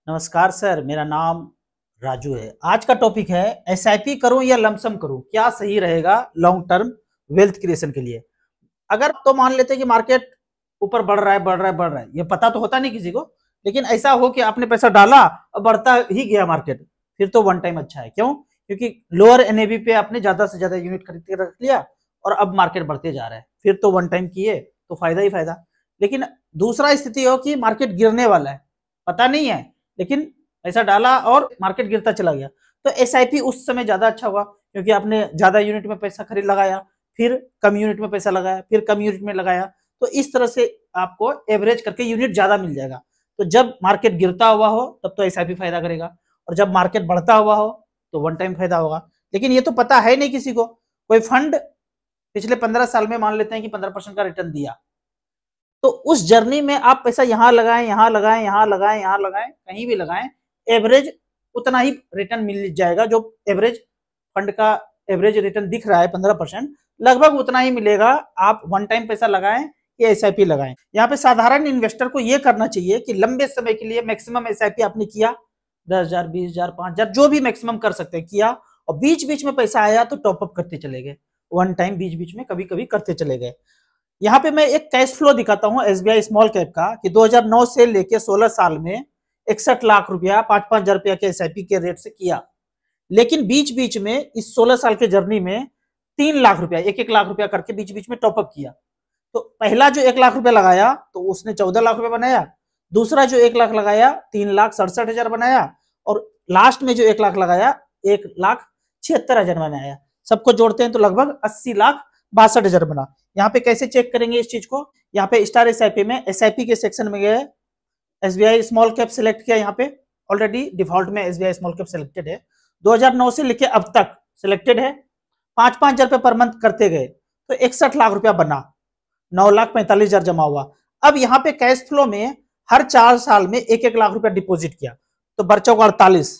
नमस्कार सर, मेरा नाम राजू है। आज का टॉपिक है एसआईपी करूं या लमसम करूं, क्या सही रहेगा लॉन्ग टर्म वेल्थ क्रिएशन के लिए। अगर तो मान लेते हैं कि मार्केट ऊपर बढ़ रहा है बढ़ रहा है बढ़ रहा है, ये पता तो होता नहीं किसी को, लेकिन ऐसा हो कि आपने पैसा डाला और बढ़ता ही गया मार्केट, फिर तो वन टाइम अच्छा है। क्यों? क्योंकि लोअर एनएवी पे आपने ज्यादा से ज्यादा यूनिट खरीद के रख लिया और अब मार्केट बढ़ते जा रहा है, फिर तो वन टाइम किए तो फायदा ही फायदा। लेकिन दूसरा स्थिति हो कि मार्केट गिरने वाला है, पता नहीं है, लेकिन पैसा डाला और मार्केट गिरता चला गया, तो एसआईपी उस समय ज्यादा अच्छा होगा, क्योंकि आपने ज्यादा यूनिट में पैसा खरीद लगाया, फिर कम यूनिट में पैसा लगाया, फिर कम यूनिट में लगाया, तो इस तरह से आपको एवरेज करके यूनिट ज्यादा मिल जाएगा। तो जब मार्केट गिरता हुआ हो तब तो एसआईपी फायदा करेगा, और जब मार्केट बढ़ता हुआ हो तो वन टाइम फायदा होगा। लेकिन ये तो पता है नहीं किसी को। कोई फंड पिछले 15 साल में मान लेते हैं कि 15% का रिटर्न दिया, तो उस जर्नी में आप पैसा यहां लगाएं यहां लगाएं यहां लगाएं यहां लगाएं, कहीं भी लगाएं, एवरेज उतना ही रिटर्न मिल जाएगा। जो एवरेज फंड का एवरेज रिटर्न दिख रहा है 15%, लगभग उतना ही मिलेगा। आप वन टाइम पैसा लगाएं या एसआईपी लगाएं। यहाँ पे साधारण इन्वेस्टर को यह करना चाहिए कि लंबे समय के लिए मैक्सिमम एसआईपी आपने किया, 10,000 20,000 5,000 जो भी मैक्सिमम कर सकते हैं किया, और बीच बीच में पैसा आया तो टॉपअप करते चले गए, वन टाइम बीच बीच में कभी कभी करते चले गए। यहाँ पे मैं एक कैश फ्लो दिखाता हूँ एसबीआई स्मॉल कैप का, कि 2009 से लेके 16 साल में 61 लाख रुपया 5-5 हजार रुपया के एसआईपी के रेट से किया। लेकिन बीच बीच में इस 16 साल के जर्नी में 3 लाख रुपया 1-1 लाख रुपया करके बीच बीच में टॉपअप किया। तो पहला जो 1 लाख रुपया लगाया तो उसने 14 लाख रुपया बनाया, दूसरा जो 1 लाख लगाया 3,67,000 बनाया, और लास्ट में जो 1 लाख लगाया 1,76,000 बनाया। सबको जोड़ते हैं तो लगभग 80,62,000 बना। यहाँ पे कैसे चेक करेंगे इस चीज को? यहाँ पे स्टार एसआईपी में एसआईपी के सेक्शन में गए, एसबीआई स्मॉल कैप सिलेक्ट किया। यहाँ पे ऑलरेडी डिफॉल्ट में एसबीआई स्मॉल कैप सिलेक्टेड है, 2009 से लेके अब तक सिलेक्टेड है। 5-5 हजार रुपए पर मंथ करते गए तो 61 लाख रुपया बना, 9,45,000 जमा हुआ। अब यहाँ पे कैश फ्लो में हर 4 साल में 1-1 लाख रुपया डिपोजिट किया, तो बच्चों को 48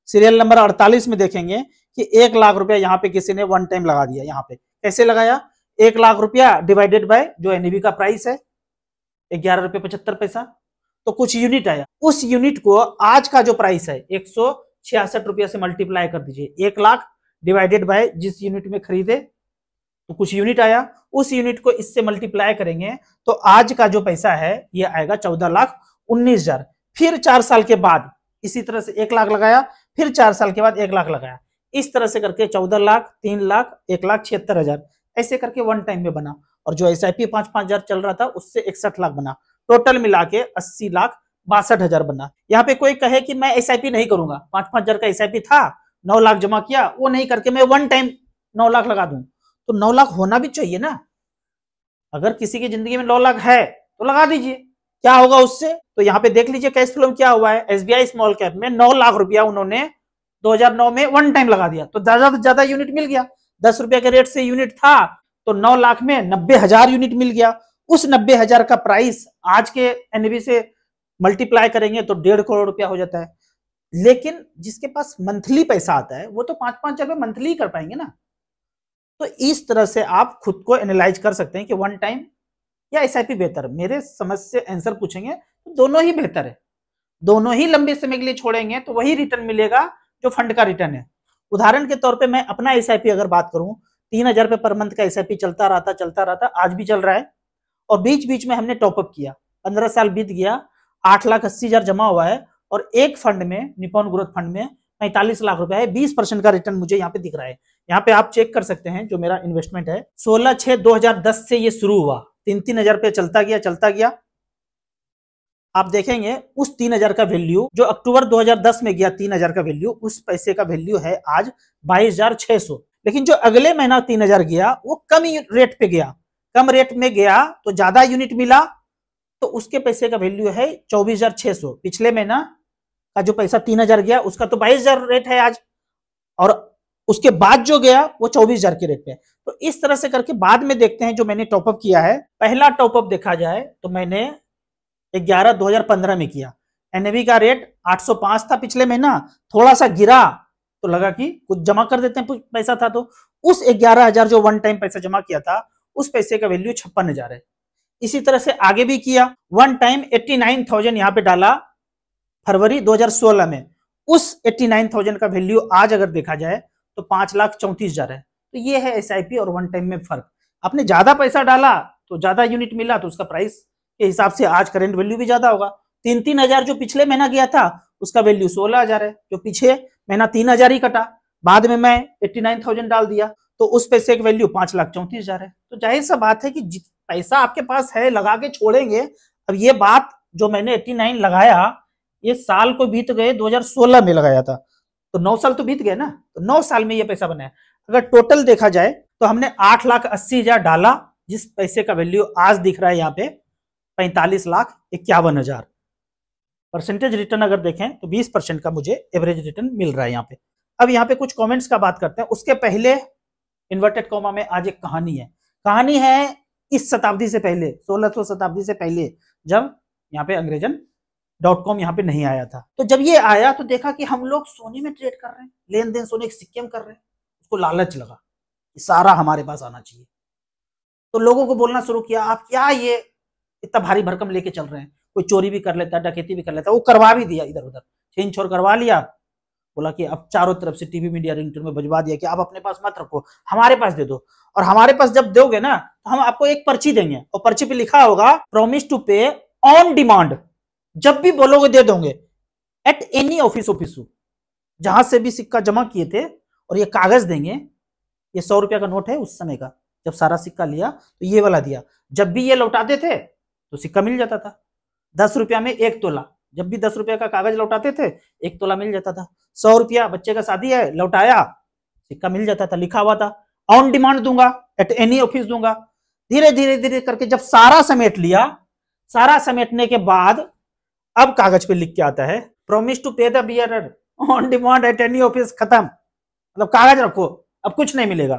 सीरियल नंबर 48 में देखेंगे कि 1 लाख रुपया यहाँ पे किसी ने वन टाइम लगा दिया। यहाँ पे कैसे लगाया? 1 लाख रुपया डिवाइडेड बाय जो एनएवी का प्राइस है 11 रुपये 75 पैसा, तो कुछ यूनिट आया। उस यूनिट को आज का जो प्राइस है 166 रुपया से मल्टीप्लाई कर दीजिए। 1 लाख डिवाइडेड बाय जिस यूनिट में खरीदे तो कुछ यूनिट आया, उस यूनिट को इससे मल्टीप्लाई करेंगे तो आज का जो पैसा है ये आएगा 14,19,000। फिर 4 साल के बाद इसी तरह से 1 लाख लगाया, फिर 4 साल के बाद 1 लाख लगाया, इस तरह से करके 14 लाख 3 लाख 1,76,000 ऐसे करके वन टाइम में बना। और जो एसआईपी 5-5 हजार चल रहा था उससे 61 लाख बना, टोटल मिला के 80,62,000 बना। यहाँ पे कोई कहे कि मैं एसआईपी नहीं करूंगा, 5-5 हजार का एसआईपी था, 9 लाख जमा किया, वो नहीं करके मैं वन टाइम 9 लाख लगा दूं, तो 9 लाख होना भी चाहिए ना। अगर किसी की जिंदगी में 9 लाख है तो लगा दीजिए, क्या होगा उससे। तो यहाँ पे देख लीजिए कैश फ्लो में क्या हुआ है। एसबीआई स्मॉल कैप में 9 लाख रुपया उन्होंने 2009 में वन टाइम लगा दिया, तो ज्यादा से ज्यादा यूनिट मिल गया। 10 रुपया के रेट से यूनिट था तो 9 लाख में 90,000 यूनिट मिल गया। उस 90,000 का प्राइस आज के एनएवी से मल्टीप्लाई करेंगे तो 1.5 करोड़ रुपया हो जाता है। लेकिन जिसके पास मंथली पैसा आता है वो तो 5-5 हजार मंथली ही कर पाएंगे ना। तो इस तरह से आप खुद को एनालाइज कर सकते हैं कि वन टाइम या एसआईपी बेहतर। मेरे समझ से आंसर पूछेंगे तो दोनों ही बेहतर है, दोनों ही लंबे समय के लिए छोड़ेंगे तो वही रिटर्न मिलेगा जो फंड का रिटर्न है। उदाहरण के तौर पे मैं अपना एसआईपी अगर बात करूं, 3,000 रुपए पर मंथ का एसआईपी चलता रहा, आज भी चल रहा है, और बीच बीच में हमने टॉपअप किया, 15 साल बीत गया, 8,80,000 जमा हुआ है, और एक फंड में निपॉन ग्रोथ फंड में 45 लाख रुपया है, 20% का रिटर्न मुझे यहाँ पे दिख रहा है। यहाँ पे आप चेक कर सकते हैं जो मेरा इन्वेस्टमेंट है, 16/6/2010 से ये शुरू हुआ, 3-3 हजार रुपया चलता गया। आप देखेंगे उस 3,000 का वैल्यू जो अक्टूबर 2010 में गया, 3,000 का वैल्यू, उस पैसे का वैल्यू है आज 22,600। लेकिन जो अगले महीना 3,000 गया वो कम रेट पे गया, कम रेट में गया तो ज्यादा यूनिट मिला, तो उसके पैसे का वैल्यू है 24,600। पिछले महीना का जो पैसा 3,000 गया उसका तो 22,000 रेट है आज, और उसके बाद जो गया वो 24,000 के रेट पे। तो इस तरह से करके बाद में देखते हैं जो मैंने टॉपअप किया है। पहला टॉपअप देखा जाए तो मैंने 11/2015 में किया, एनएवी का रेट 805 था, पिछले महीना थोड़ा सा गिरा तो लगा कि कुछ जमा कर देते हैं, पैसा था, तो उस 11,000 जो वन टाइम पैसा जमा किया था उस पैसे का वैल्यू 56,000 है। इसी तरह से आगे भी किया, वन टाइम 89,000 यहाँ पे डाला, फरवरी 2016 में उस 89,000 का वैल्यू आज अगर देखा जाए तो 5,34,000 है। तो ये है एसआईपी और वन टाइम में फर्क। आपने ज्यादा पैसा डाला तो ज्यादा यूनिट मिला तो उसका प्राइस के हिसाब से आज करंट वैल्यू भी ज्यादा होगा। 3,000 जो पिछले महीना गया था उसका वैल्यू 16,000 है, जो पीछे महीना 3,000 ही कटा, बाद में मैं 89,000 डाल दिया तो उस पैसे की वैल्यू 5,34,000 है। तो जाहिर सा बात है कि पैसा आपके पास है लगा के छोड़ेंगे। अब ये बात जो मैंने 89 लगाया ये साल को बीत गए 2016 में लगाया था, तो 9 साल तो बीत गए ना, तो 9 साल में ये पैसा बना है। अगर टोटल देखा जाए तो हमने 8,80,000 डाला, जिस पैसे का वैल्यू आज दिख रहा है यहाँ पे 45,51,000। परसेंटेज रिटर्न अगर देखें तो 20% का मुझे एवरेज रिटर्न मिल रहा है यहाँ पे। अब यहाँ पे कुछ कमेंट्स का बात करते हैं, उसके पहले इन्वर्टेड कॉमा में आज एक कहानी है। कहानी है इस शताब्दी से पहले, 1600 शताब्दी से पहले, जब यहाँ पे अंग्रेजन .com यहाँ पे नहीं आया था। तो जब ये आया तो देखा कि हम लोग सोने में ट्रेड कर रहे हैं, लेन देन सोने के सिक्के में कर रहे हैं। उसको लालच लगा कि सारा हमारे पास आना चाहिए, तो लोगों को बोलना शुरू किया आप क्या ये इतना भारी भरकम लेके चल रहे हैं, कोई चोरी भी कर लेता है, डकैती भी कर लेता है। वो करवा भी दिया, इधर उधर छीन छोर करवा लिया। बोला कि अब चारों तरफ से टीवी मीडिया रिंगटोन में बजवा दिया कि आप अपने पास मत रखो, हमारे पास दे दो, और हमारे पास जब दोगे ना तो हम आपको एक पर्ची देंगे और पर्ची पे लिखा होगा प्रॉमिस टू पे ऑन डिमांड, जब भी बोलोगे दे दोगे, एट एनी ऑफिस जहां से भी सिक्का जमा किए थे, और ये कागज देंगे। ये 100 रुपया का नोट है उस समय का, जब सारा सिक्का लिया तो ये वाला दिया। जब भी ये लौटाते थे तो सिक्का मिल जाता था। 10 रुपया में 1 तोला, जब भी 10 रुपया का कागज लौटाते थे 1 तोला मिल जाता था। 100 रुपया बच्चे का शादी है, लौटाया, सिक्का मिल जाता था, लिखा हुआ था ऑन डिमांड दूंगा, एट एनी ऑफिस दूंगा। धीरे धीरे धीरे करके जब सारा समेट लिया, सारा समेटने के बाद अब कागज पे लिख के आता है प्रॉमिस टू पे the bearer on demand at any office, खत्म। मतलब कागज रखो, अब कुछ नहीं मिलेगा।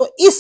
तो इस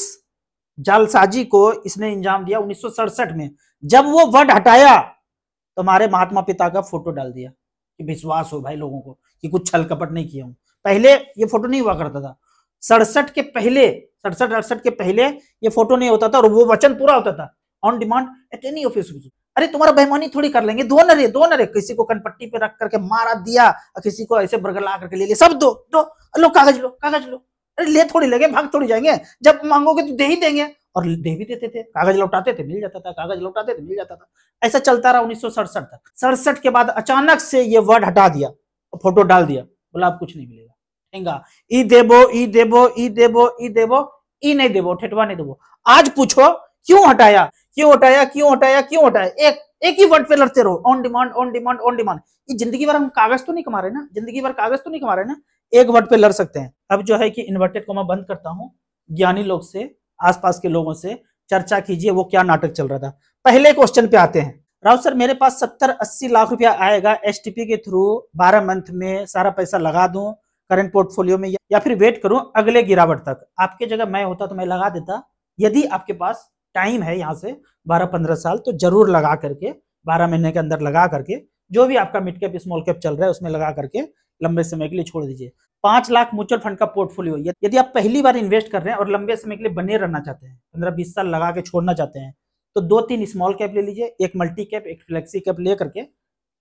जालसाजी को इसने अंजाम दिया 1967 में। जब वो वर्ड हटाया तो हमारे महात्मा पिता का फोटो डाल दिया कि विश्वास हो भाई लोगों को कि कुछ छल कपट नहीं किया हूं। पहले ये फोटो नहीं हुआ करता था, 67 के पहले, 67-68 के पहले ये फोटो नहीं होता था और वो वचन पूरा होता था on demand at any office. अरे तुम्हारा बेईमानी थोड़ी कर लेंगे, दो नरे किसी को कनपट्टी पे रख करके मारा दिया और किसी को ऐसे बरगला करके ले लिया, सब दो लो कागज लो कागज लो। अरे ले थोड़ी लगे, भाग थोड़ी जाएंगे, जब मांगोगे तो दे ही देंगे, और दे भी देते थे। कागज लौटाते थे मिल जाता था, कागज लौटाते थे मिल जाता था। ऐसा चलता रहा 1967 तक। 67 के बाद अचानक से ये वर्ड हटा दिया और फोटो डाल दिया, बोला अब कुछ नहीं मिलेगा, ई देबो ई देबो ई देबो ई देबो, ई नहीं देबो, ठेठवा नहीं देबो। आज पूछो क्यों हटाया, क्यों हटाया, क्यों हटाया, क्यों हटाया? एक ही वर्ड पे लड़ते रहो, on demand on demand on demand. ये जिंदगी भर हम कागज तो नहीं कमा रहे ना, जिंदगी भर कागज तो नहीं कमा रहे ना, एक वर्ड पे लड़ सकते हैं। अब जो है कि इन्वर्टेड कॉमा बंद करता हूं, ज्ञानी लोग से, आसपास के लोगों से चर्चा कीजिए वो क्या नाटक चल रहा था। पहले क्वेश्चन पे आते हैं। राउत सर मेरे पास 70-80 लाख रुपया आएगा एसटीपी के थ्रू, 12 मंथ में सारा पैसा लगा दूं करंट पोर्टफोलियो में, या फिर वेट करूं अगले गिरावट तक? आपके जगह मैं होता तो मैं लगा देता। यदि आपके पास टाइम है यहाँ से 12-15 साल तो जरूर लगा करके, 12 महीने के अंदर लगा करके, जो भी आपका मिड कैप स्मॉल कैप चल रहा है उसमें लगा करके लंबे समय के लिए छोड़ दीजिए। 5 लाख म्यूचुअल फंड का पोर्टफोलियो, यदि आप पहली बार इन्वेस्ट कर रहे हैं और लंबे समय के लिए बने रहना चाहते हैं, 15-20 साल लगा के छोड़ना चाहते हैं, तो 2-3 स्मॉल कैप ले लीजिए, एक मल्टी कैप, एक फ्लेक्सी कैप ले करके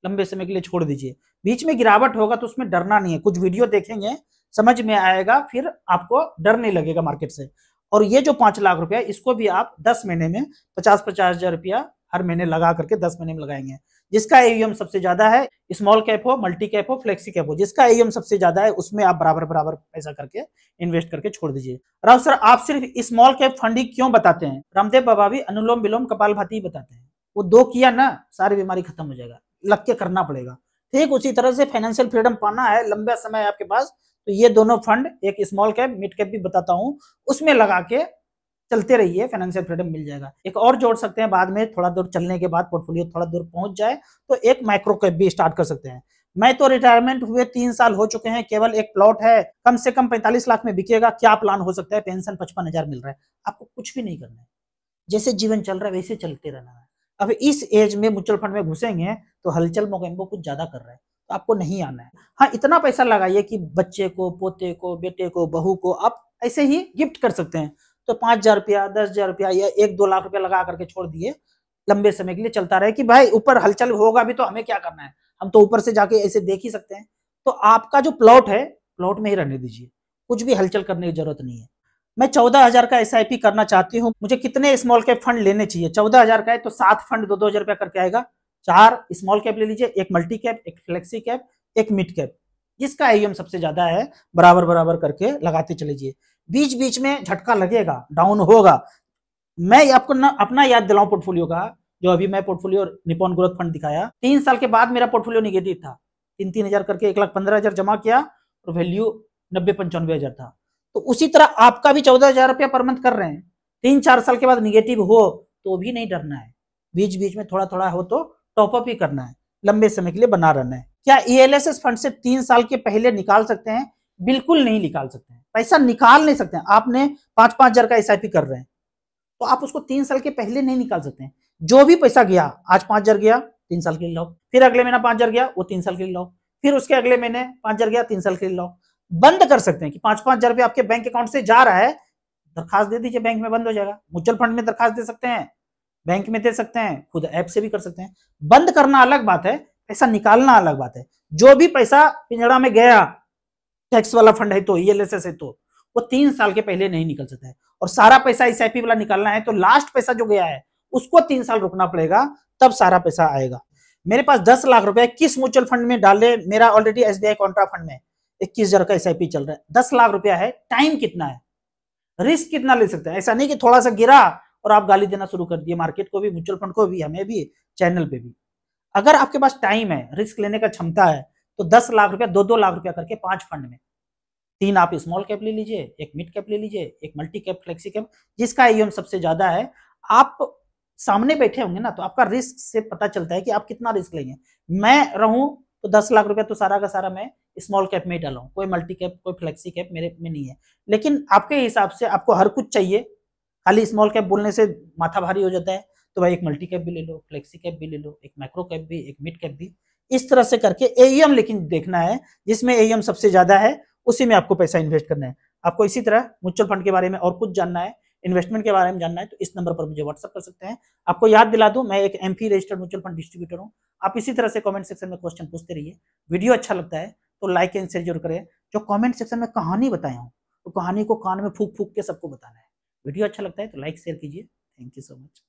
लंबे समय के लिए छोड़ दीजिए। बीच में गिरावट होगा तो उसमें डरना नहीं है, कुछ वीडियो देखेंगे समझ में आएगा, फिर आपको डर नहीं लगेगा मार्केट से। और ये जो 5 लाख रुपया, इसको भी आप 10 महीने में 50-50 हजार रुपया हर महीने लगा करके 10 महीने में लगाएंगे। जिसका एयूएम सबसे ज्यादा है, स्मॉल कैप हो, मल्टी कैप हो, फ्लेक्सी कैप हो, जिसका एयूएम सबसे ज्यादा है उसमें आप बराबर बराबर पैसा करके इन्वेस्ट करके छोड़ दीजिए। राव सर आप सिर्फ स्मॉल कैप फंड ही क्यों बताते हैं? रामदेव बाबा भी अनुलोम विलोम कपालभाति बताते हैं, वो 2 किया ना सारी बीमारी खत्म हो जाएगा, लग के करना पड़ेगा। ठीक उसी तरह से फाइनेंशियल फ्रीडम पाना है, लंबा समय है आपके पास, तो ये दोनों फंड, एक स्मॉल कैप मिड कैप भी बताता हूं, उसमें लगा के चलते रहिए, फाइनेंशियल फ्रीडम मिल जाएगा। एक और जोड़ सकते हैं बाद में, थोड़ा दूर चलने के बाद पोर्टफोलियो थोड़ा दूर पहुंच जाए तो एक माइक्रो कैप भी स्टार्ट कर सकते हैं। मैं तो रिटायरमेंट हुए 3 साल हो चुके हैं, केवल एक प्लॉट है, कम से कम 45 लाख में बिकेगा, क्या प्लान हो सकता है? पेंशन 55,000 मिल रहा है, आपको कुछ भी नहीं करना है, जैसे जीवन चल रहा है वैसे चलते रहना है। अब इस एज में म्यूचुअल फंड में घुसेंगे तो हलचल मोगेम्बो कुछ ज्यादा कर रहा है, तो आपको नहीं आना है। हाँ इतना पैसा लगाइए कि बच्चे को, पोते को, बेटे को, बहू को आप ऐसे ही गिफ्ट कर सकते हैं। तो 5,000 रुपया, 10,000 रुपया या 1-2 लाख रुपया लगा करके छोड़ दिए, लंबे समय के लिए चलता रहे कि भाई ऊपर हलचल होगा भी तो हमें क्या करना है, हम तो ऊपर से जाके ऐसे देख ही सकते हैं। तो आपका जो प्लॉट है, प्लॉट में ही रहने दीजिए, कुछ भी हलचल करने की जरूरत नहीं है। मैं 14,000 का एसआईपी करना चाहती हूँ, मुझे कितने स्मॉल कैप फंड लेने चाहिए? 14,000 का है तो 7 फंड 2-2 हजार रुपया करके आएगा। 4 स्मॉल कैप ले लीजिए, एक मल्टी कैप, एक फ्लेक्सी कैप, एक मिड कैप, जिसका एम सबसे ज्यादा है बराबर बराबर करके लगाते चले जाइए। बीच बीच में झटका लगेगा, डाउन होगा। मैं आपको ना अपना याद दिलाऊं पोर्टफोलियो का, जो अभी मैं पोर्टफोलियो निपॉन ग्रोथ फंड दिखाया, 3 साल के बाद मेरा पोर्टफोलियो निगेटिव था। 3-3 हजार करके 1,15,000 जमा किया और वैल्यू 90-95 हजार था। तो उसी तरह आपका भी 14,000 रुपया पर मंथ कर रहे हैं, 3-4 साल के बाद निगेटिव हो तो भी नहीं डरना है। बीच बीच में थोड़ा थोड़ा हो तो टॉपअप ही करना है, लंबे समय के लिए बना रहना है। क्या ईएलएसएस फंड से 3 साल के पहले निकाल सकते हैं? बिल्कुल नहीं निकाल सकते हैं, पैसा निकाल नहीं सकते हैं। आपने 5-5 हजार का एसआईपी कर रहे हैं तो आप उसको 3 साल के पहले नहीं निकाल सकते हैं। जो भी पैसा गया, आज 5 हजार गया 3 साल के लिए लाओ, फिर अगले महीना 5 हजार गया वो 3 साल के लिए लाओ, फिर उसके अगले महीने 5 हजार गया 3 साल के लिए लाओ। बंद कर सकते हैं कि 5-5 हजार रुपया आपके बैंक अकाउंट से जा रहा है, दरखास्त दे दीजिए, बैंक में बंद हो जाएगा। म्यूचुअल फंड में दरखास्त दे सकते हैं, बैंक में दे सकते हैं, खुद ऐप से भी कर सकते हैं। बंद करना अलग बात है, पैसा निकालना अलग बात है। जो भी पैसा पिंजड़ा में गया, टैक्स वाला फंड है तो, ईएलएसएस है तो, वो 3 साल के पहले नहीं निकल सकता है। और सारा पैसा एसआईपी वाला निकालना है तो लास्ट पैसा जो गया है उसको 3 साल रुकना पड़ेगा, तब सारा पैसा आएगा। मेरे पास 10 लाख रुपए किस म्यूचुअल फंड में डाले? मेरा ऑलरेडी एसबीआई कॉन्ट्रा फंड में 21 हजार का एसआईपी चल रहा है। 10 लाख रुपया है, टाइम कितना है, रिस्क कितना ले सकते हैं? ऐसा नहीं कि थोड़ा सा गिरा और आप गाली देना शुरू कर दिए मार्केट को भी, म्यूचुअल फंड को भी, हमें भी, चैनल पे भी। अगर आपके पास टाइम है, रिस्क लेने का क्षमता है, तो 10 लाख रुपया 2-2 लाख रुपया करके 5 फंड में, 3 आप स्मॉल कैप ले लीजिए, एक मिड कैप ले लीजिए, एक मल्टी कैप, फ्लेक्सी कैप, जिसका एम सबसे ज्यादा है। आप सामने बैठे होंगे ना तो आपका रिस्क से पता चलता है कि आप कितना रिस्क लेंगे। मैं रहूं तो 10 लाख रुपया तो सारा का सारा मैं स्मॉल कैप में ही डाला हूं, कोई मल्टी कैप, कोई फ्लेक्सी कैप मेरे में नहीं है। लेकिन आपके हिसाब से आपको हर कुछ चाहिए, खाली स्मॉल कैप बोलने से माथा भारी हो जाता है, तो भाई एक मल्टी कैप भी ले लो, फ्लेक्सी कैप भी ले लो, एक मैक्रो कैप भी, एक मिड कैप भी। इस तरह से करके एईएम लेकिन देखना है, जिसमें एईएम सबसे ज्यादा है उसी में आपको पैसा इन्वेस्ट करना है। आपको इसी तरह म्यूचुअल फंड के बारे में और कुछ जानना है, इन्वेस्टमेंट के बारे में जानना है, तो इस नंबर पर मुझे व्हाट्सअप कर सकते हैं। आपको याद दिला दूं, मैं एक MP registered mutual fund distributor हूं। आप इसी तरह से कमेंट सेक्शन में क्वेश्चन पूछते रहिए। वीडियो अच्छा लगता है तो लाइक एंड शेयर जरूर करें। जो कमेंट सेक्शन में कहानी बताया हूं, तो कहानी को कान में फूक फूक के सबको बताना है। वीडियो अच्छा लगता है तो लाइक शेयर कीजिए। Thank you so much.